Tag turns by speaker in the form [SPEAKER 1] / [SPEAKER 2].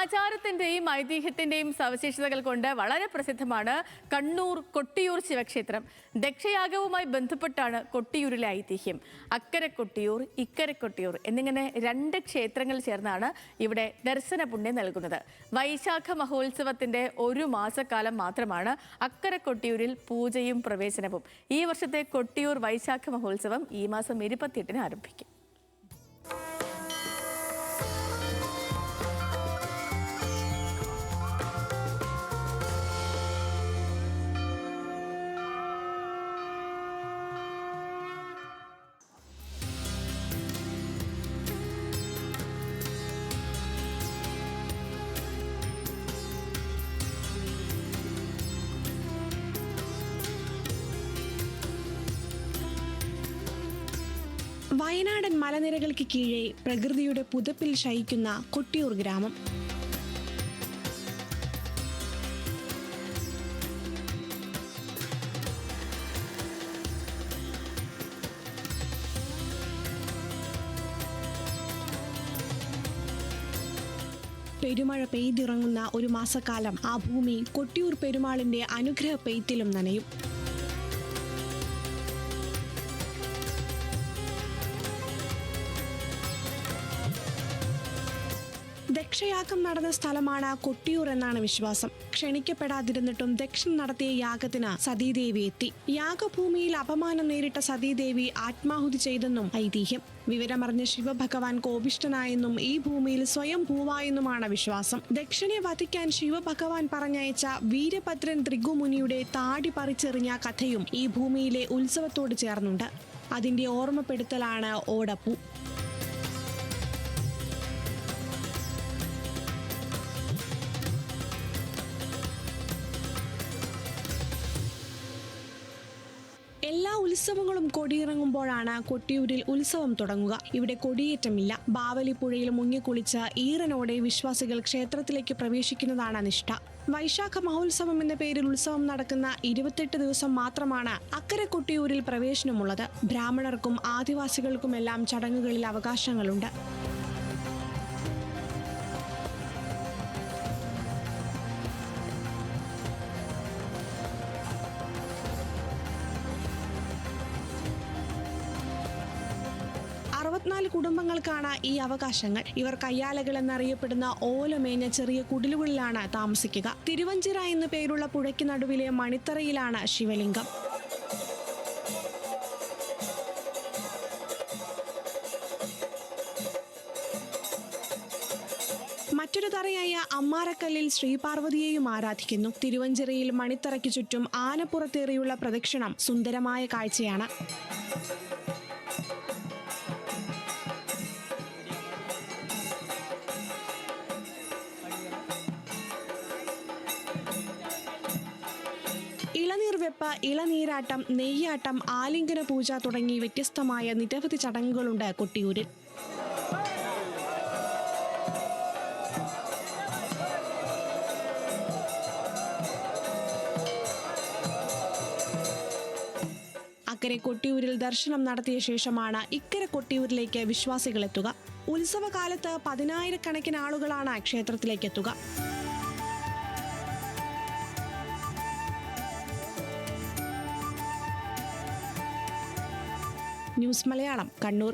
[SPEAKER 1] ആചാരത്തിന്റെയും ഐതിഹ്യത്തിന്റെയും സവിശേഷതകൾ കൊണ്ട് വളരെ പ്രസിദ്ധമാണ് കണ്ണൂർ കൊട്ടിയൂർ ശിവക്ഷേത്രം. ദക്ഷയാഗവുമായി ബന്ധപ്പെട്ടാണ് കൊട്ടിയൂരിലെ ഐതിഹ്യം. അക്കരെ കൊട്ടിയൂർ, ഇക്കരെ കൊട്ടിയൂർ എന്നിങ്ങനെ രണ്ട് ക്ഷേത്രങ്ങൾ ചേർന്നാണ് ഇവിടെ ദർശന പുണ്യം നൽകുന്നത്. വൈശാഖ മഹോത്സവത്തിന്റെ ഒരു മാസക്കാലം മാത്രമാണ് അക്കരെ കൊട്ടിയൂരിൽ പൂജയും പ്രവേശനവും. ഈ വർഷത്തെ കൊട്ടിയൂർ വൈശാഖ മഹോത്സവം ഈ മാസം 28-ന് ആരംഭിക്കും.
[SPEAKER 2] വയനാടൻ മലനിരകൾക്ക് കീഴെ പ്രകൃതിയുടെ പുതപ്പിൽ ശയിക്കുന്ന കൊട്ടിയൂർ ഗ്രാമം. പെരുമഴ പെയ്തിറങ്ങുന്ന ഒരു മാസക്കാലം ആ ഭൂമി കൊട്ടിയൂർ പെരുമാളിന്റെ അനുഗ്രഹ പെയ്ത്തിലും നനയും. ദക്ഷയാഗം നടന്ന സ്ഥലമാണ് കൊട്ടിയൂർ എന്നാണ് വിശ്വാസം. ക്ഷണിക്കപ്പെടാതിരുന്നിട്ടും ദക്ഷൻ നടത്തിയ യാഗത്തിന് സതീദേവി എത്തി. യാഗഭൂമിയിൽ അപമാനം നേരിട്ട സതീദേവി ആത്മാഹുതി ചെയ്തെന്നും ഐതിഹ്യം. വിവരമറിഞ്ഞ ശിവഭഗവാൻ കോപിഷ്ഠനായെന്നും ഈ ഭൂമിയിൽ സ്വയം ഭൂവായെന്നുമാണ് വിശ്വാസം. ദക്ഷനെ വധിക്കാൻ ശിവഭഗവാൻ പറഞ്ഞയച്ച വീരഭദ്രൻ ത്രിഗുമുനിയുടെ താടി പറിച്ചെറിഞ്ഞ കഥയും ഈ ഭൂമിയിലെ ഉത്സവത്തോട് ചേർന്നുണ്ട്. അതിന്റെ ഓർമ്മപ്പെടുത്തലാണ് ഓടപ്പൂ. എല്ലാ ഉത്സവങ്ങളും കൊടിയിറങ്ങുമ്പോഴാണ് കൊട്ടിയൂരിൽ ഉത്സവം തുടങ്ങുക. ഇവിടെ കൊടിയേറ്റമില്ല. ബാവലിപ്പുഴയിൽ മുങ്ങിക്കുളിച്ച് ഈറനോടെ വിശ്വാസികൾ ക്ഷേത്രത്തിലേക്ക് പ്രവേശിക്കുന്നതാണ് നിഷ്ഠ. വൈശാഖ മഹോത്സവം എന്ന പേരിൽ ഉത്സവം നടക്കുന്ന 28 ദിവസം മാത്രമാണ് അക്കരെ കൊട്ടിയൂരിൽ പ്രവേശനമുള്ളത്. ബ്രാഹ്മണർക്കും ആദിവാസികൾക്കുമെല്ലാം ചടങ്ങുകളിൽ അവകാശങ്ങളുണ്ട്. കുടുംബങ്ങൾക്കാണ് ഈ അവകാശങ്ങൾ. ഇവർ കയ്യാലകൾ എന്നറിയപ്പെടുന്ന ഓലമേഞ്ഞ ചെറിയ കുടിലുകളിലാണ് താമസിക്കുക. തിരുവഞ്ചിറ എന്നു പേരുള്ള പുഴയ്ക്ക് നടുവിലെ മണിത്തറയിലാണ് ശിവലിംഗം. മറ്റൊരു തറയായ അമ്മാരക്കല്ലിൽ ശ്രീപാർവതിയെയും ആരാധിക്കുന്നു. തിരുവഞ്ചിറയിൽ മണിത്തറയ്ക്ക് ചുറ്റും ആനപ്പുറത്തേറിയുള്ള പ്രദക്ഷിണം സുന്ദരമായ കാഴ്ചയാണ്. ഇളനീർവെപ്പ്, ഇളനീരാട്ടം, നെയ്യാട്ടം, ആലിംഗന പൂജ തുടങ്ങി വ്യത്യസ്തമായ നിരവധി ചടങ്ങുകളുണ്ട് കൊട്ടിയൂരിൽ. അക്കരെ കൊട്ടിയൂരിൽ ദർശനം നടത്തിയ ശേഷമാണ് ഇക്കരെ കൊട്ടിയൂരിലേക്ക് വിശ്വാസികൾ എത്തുക. ഉത്സവകാലത്ത് 10,000-കണക്കിന് ആളുകളാണ് ക്ഷേത്രത്തിലേക്ക് എത്തുക. ന്യൂസ് മലയാളം, കണ്ണൂർ.